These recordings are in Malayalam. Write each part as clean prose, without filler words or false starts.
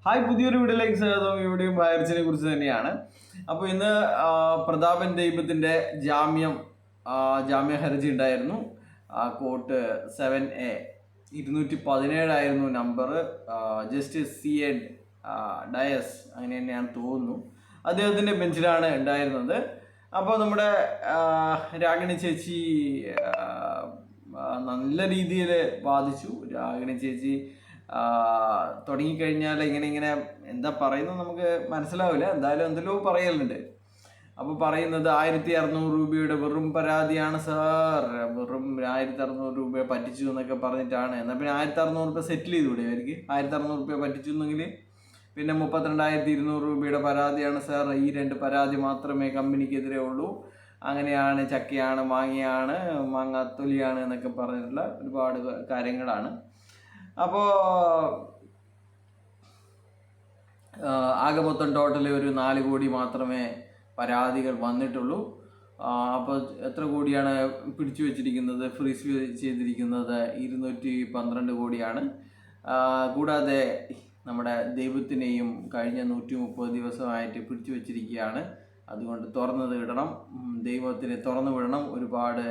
ഹായ്, പുതിയൊരു വീഡിയോയിലേക്ക് സ്വാഗതം. ഇവിടെയും വയർച്ചിനെ കുറിച്ച് തന്നെയാണ്. അപ്പോൾ ഇന്ന് പ്രതാപൻ ദൈവത്തിൻ്റെ ജാമ്യ ഹർജി ഉണ്ടായിരുന്നു. കോർട്ട് 7A 217 ആയിരുന്നു നമ്പർ. ജസ്റ്റിസ് CA ഡയസ് അങ്ങനെ തന്നെയാണ് തോന്നുന്നു, അദ്ദേഹത്തിൻ്റെ ബെഞ്ചിലാണ് ഉണ്ടായിരുന്നത്. അപ്പോൾ നമ്മുടെ രാഗിണി ചേച്ചി നല്ല രീതിയിൽ വാദിച്ചു. രാഗിണി ചേച്ചി തുടങ്ങിക്കഴിഞ്ഞാൽ ഇങ്ങനെ എന്താ പറയുന്നത് നമുക്ക് മനസ്സിലാവില്ല. എന്തായാലും എന്തെല്ലോ പറയലുണ്ട്. അപ്പോൾ പറയുന്നത് 1600 രൂപയുടെ വെറും പരാതിയാണ് സാർ, വെറും 1600 രൂപയെ പറ്റിച്ചു എന്നൊക്കെ പറഞ്ഞിട്ടാണ്. എന്നാൽ പിന്നെ 1600 രൂപ സെറ്റിൽ ചെയ്തുകൂടെ അവർക്ക്? 1600 രൂപ പറ്റിച്ചു എന്നെങ്കിൽ പിന്നെ 32,200 രൂപയുടെ പരാതിയാണ് സാർ, ഈ 2 പരാതി മാത്രമേ കമ്പനിക്കെതിരെ ഉള്ളൂ, അങ്ങനെയാണ്, ചക്കയാണ്, മാങ്ങാത്തൊലിയാണ് എന്നൊക്കെ പറഞ്ഞിട്ടുള്ള ഒരുപാട് കാര്യങ്ങളാണ്. അപ്പോൾ ആകെ മൊത്തം ടോട്ടൽ ഒരു 4 കോടി മാത്രമേ പരാതികൾ വന്നിട്ടുള്ളൂ. അപ്പോൾ എത്ര കോടിയാണ് പിടിച്ചു വെച്ചിരിക്കുന്നത്, ഫ്രീസ് ചെയ്തിരിക്കുന്നത്? 212 കോടിയാണ്. കൂടാതെ നമ്മുടെ ദൈവത്തിനെയും കഴിഞ്ഞ 130 ദിവസമായിട്ട് പിടിച്ചു വെച്ചിരിക്കുകയാണ്. അതുകൊണ്ട് തുറന്നത് വിടണം, ദൈവത്തിനെ തുറന്നു വിടണം. ഒരുപാട്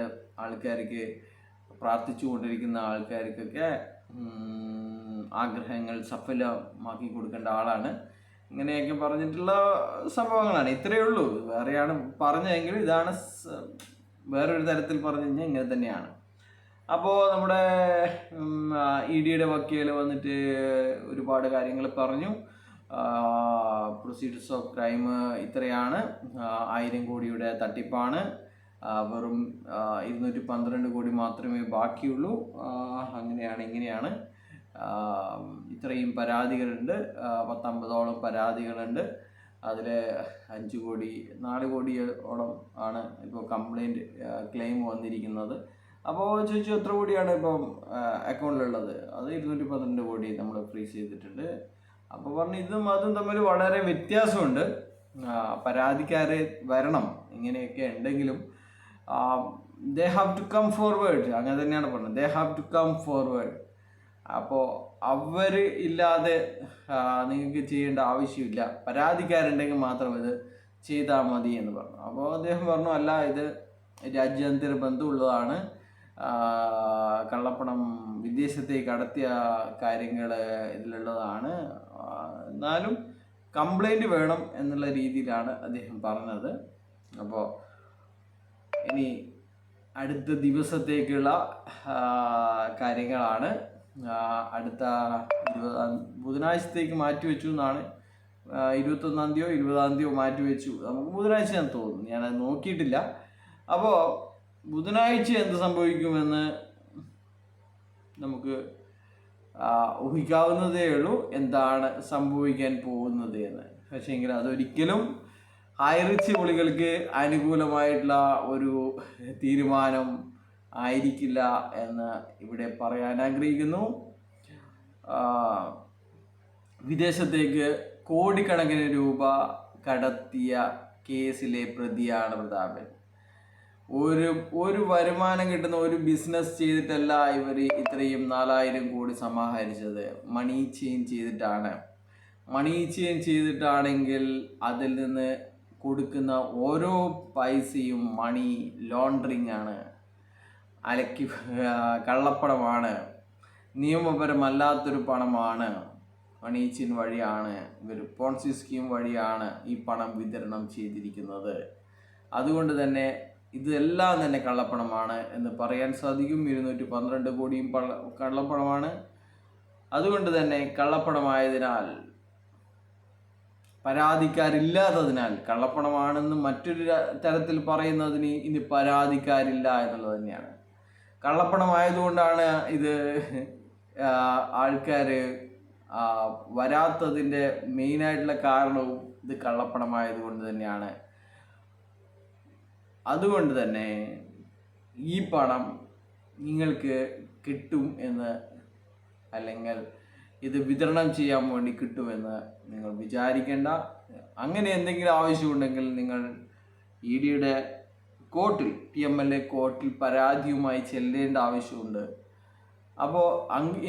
ആൾക്കാർക്ക്, പ്രാർത്ഥിച്ചു കൊണ്ടിരിക്കുന്ന ആൾക്കാർക്കൊക്കെ ആഗ്രഹങ്ങൾ സഫലമാക്കി കൊടുക്കേണ്ട ആളാണ്. ഇങ്ങനെയൊക്കെ പറഞ്ഞിട്ടുള്ള സംഭവങ്ങളാണ്. ഇത്രയേ ഉള്ളൂ. വേറെയാണ് പറഞ്ഞതെങ്കിൽ ഇതാണ് വേറൊരു തരത്തിൽ പറഞ്ഞു കഴിഞ്ഞാൽ ഇങ്ങനെ തന്നെയാണ്. അപ്പോൾ നമ്മുടെ EDയുടെ വക്കീൽ വന്നിട്ട് ഒരുപാട് കാര്യങ്ങൾ പറഞ്ഞു. പ്രൊസീഡ്യൂസ് ഓഫ് ക്രൈം ഇത്രയാണ്, 1000 കോടിയുടെ തട്ടിപ്പാണ്, വെറും 212 കോടി മാത്രമേ ബാക്കിയുള്ളൂ, അങ്ങനെയാണ് ഇങ്ങനെയാണ്. ഇത്രയും പരാതികളുണ്ട്, 19ഓളം പരാതികളുണ്ട്. അതിൽ 5 കോടി 4 കോടിയോളം ആണ് ഇപ്പോൾ കംപ്ലൈൻറ്റ് ക്ലെയിം വന്നിരിക്കുന്നത്. അപ്പോൾ ചോദിച്ചു എത്ര കോടിയാണ് ഇപ്പം അക്കൗണ്ടിലുള്ളത്? അത് 212 കോടി നമ്മൾ ഫ്രീസ് ചെയ്തിട്ടുണ്ട്. അപ്പോൾ പറഞ്ഞു ഇതും അതും തമ്മിൽ വളരെ വ്യത്യാസമുണ്ട്. പരാതിക്കാരെ വരണം, ഇങ്ങനെയൊക്കെ ഉണ്ടെങ്കിലും they have to come forward, അങ്ങനെ തന്നെയാണ് പറഞ്ഞത്. They have to come forward. അപ്പോൾ അവർ ഇല്ലാതെ നിങ്ങൾക്ക് ചെയ്യേണ്ട ആവശ്യമില്ല, പരാതിക്കാരുണ്ടെങ്കിൽ മാത്രം ഇത് ചെയ്താൽ മതി എന്ന് പറഞ്ഞു. അപ്പോൾ അദ്ദേഹം പറഞ്ഞു അല്ല, ഇത് രാജ്യാന്തര ബന്ധമുള്ളതാണ്, കള്ളപ്പണം വിദേശത്തേക്ക് കടത്തിയ കാര്യങ്ങൾ ഇതിലുള്ളതാണ്, എന്നാലും കംപ്ലൈൻറ്റ് വേണം എന്നുള്ള രീതിയിലാണ് അദ്ദേഹം പറഞ്ഞത്. അപ്പോൾ ഇനി അടുത്ത ദിവസത്തേക്കുള്ള കാര്യങ്ങളാണ്. അടുത്ത ബുധനാഴ്ചത്തേക്ക് മാറ്റിവെച്ചു എന്നാണ്. 21-ാം 20-ാം മാറ്റിവെച്ചു. നമുക്ക് ബുധനാഴ്ചയാണെന്ന് തോന്നുന്നു, ഞാനത് നോക്കിയിട്ടില്ല. അപ്പോൾ ബുധനാഴ്ച എന്ത് സംഭവിക്കുമെന്ന് നമുക്ക് ഊഹിക്കാവുന്നതേ ഉള്ളൂ, എന്താണ് സംഭവിക്കാൻ പോകുന്നത് എന്ന്. പക്ഷേങ്കിൽ അതൊരിക്കലും ഹൈറിച്ച് പുള്ളികൾക്ക് അനുകൂലമായിട്ടുള്ള ഒരു തീരുമാനം ആയിരിക്കില്ല എന്ന് ഇവിടെ പറയാൻ ആഗ്രഹിക്കുന്നു. വിദേശത്തേക്ക് കോടിക്കണക്കിന് രൂപ കടത്തിയ കേസിലെ പ്രതിയാണ് പ്രതാപൻ. ഒരു വരുമാനം കിട്ടുന്ന ഒരു ബിസിനസ് ചെയ്തിട്ടല്ല ഇവർ ഇത്രയും 4000 കോടി സമാഹരിച്ചത്. മണി ചെയിൻ ചെയ്തിട്ടാണെങ്കിൽ അതിൽ നിന്ന് കൊടുക്കുന്ന ഓരോ പൈസയും മണി ലോണ്ടറിങ് ആണ്, കള്ളപ്പണമാണ്, നിയമപരമല്ലാത്തൊരു പണമാണ്. മണി ചെയിൻ വഴിയാണ് ഇവർ, പോൺസി സ്കീം വഴിയാണ് ഈ പണം വിതരണം ചെയ്തിരിക്കുന്നത്. അതുകൊണ്ട് തന്നെ ഇതെല്ലാം തന്നെ കള്ളപ്പണമാണ് എന്ന് പറയാൻ സാധിക്കും. 212 കോടിയും കള്ളപ്പണമാണ്. അതുകൊണ്ട് തന്നെ കള്ളപ്പണമായതിനാൽ, പരാതിക്കാരില്ലാത്തതിനാൽ, കള്ളപ്പണമാണെന്ന് മറ്റൊരു തരത്തിൽ പറയുന്നതിന് ഇനി പരാതിക്കാരില്ല എന്നുള്ളത് തന്നെയാണ്. കള്ളപ്പണമായതുകൊണ്ടാണ് ഇത് ആൾക്കാർ വരാത്തതിൻ്റെ മെയിനായിട്ടുള്ള കാരണവും ഇത് കള്ളപ്പണമായതുകൊണ്ട് തന്നെയാണ്. അതുകൊണ്ട് തന്നെ ഈ പണം നിങ്ങൾക്ക് കിട്ടും എന്ന്, അല്ലെങ്കിൽ ഇത് വിതരണം ചെയ്യാൻ വേണ്ടി കിട്ടുമെന്ന് നിങ്ങൾ വിചാരിക്കേണ്ട. അങ്ങനെ എന്തെങ്കിലും ആവശ്യമുണ്ടെങ്കിൽ നിങ്ങൾ EDയുടെ കോർട്ടിൽ, PMLA കോർട്ടിൽ പരാതിയുമായി ചെല്ലേണ്ട ആവശ്യമുണ്ട്. അപ്പോൾ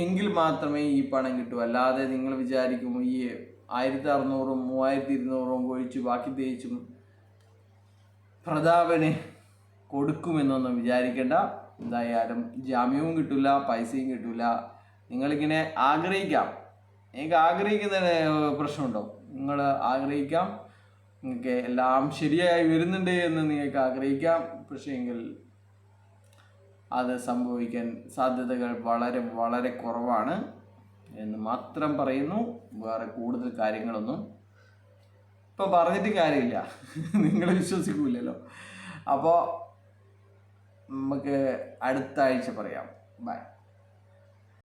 എങ്കിൽ മാത്രമേ ഈ പണം കിട്ടൂ. അല്ലാതെ നിങ്ങൾ വിചാരിക്കും ഈ 1600-ഉം 3200-ഉം ഒഴിച്ച് ബാക്കി തേച്ചും പ്രതാപന് കൊടുക്കുമെന്നൊന്നും വിചാരിക്കേണ്ട. എന്തായാലും ജാമ്യവും കിട്ടില്ല, പൈസയും കിട്ടില്ല. നിങ്ങളിങ്ങനെ ആഗ്രഹിക്കാം, നിങ്ങൾക്ക് ആഗ്രഹിക്കുന്നതിന് പ്രശ്നമുണ്ടോ? നിങ്ങൾ ആഗ്രഹിക്കാം, നിങ്ങൾക്ക് എല്ലാം ശരിയായി വരുന്നുണ്ട് എന്ന് നിങ്ങൾക്ക് ആഗ്രഹിക്കാം. പക്ഷേ എങ്കിൽ അത് സംഭവിക്കാൻ സാധ്യതകൾ വളരെ വളരെ കുറവാണ് എന്ന് മാത്രം പറയുന്നു. വേറെ കൂടുതൽ കാര്യങ്ങളൊന്നും ഇപ്പം പറഞ്ഞിട്ട് കാര്യമില്ല, നിങ്ങൾ വിശ്വസിക്കൂലല്ലോ. അപ്പോൾ നമുക്ക് അടുത്ത ആഴ്ച പറയാം. ബൈ.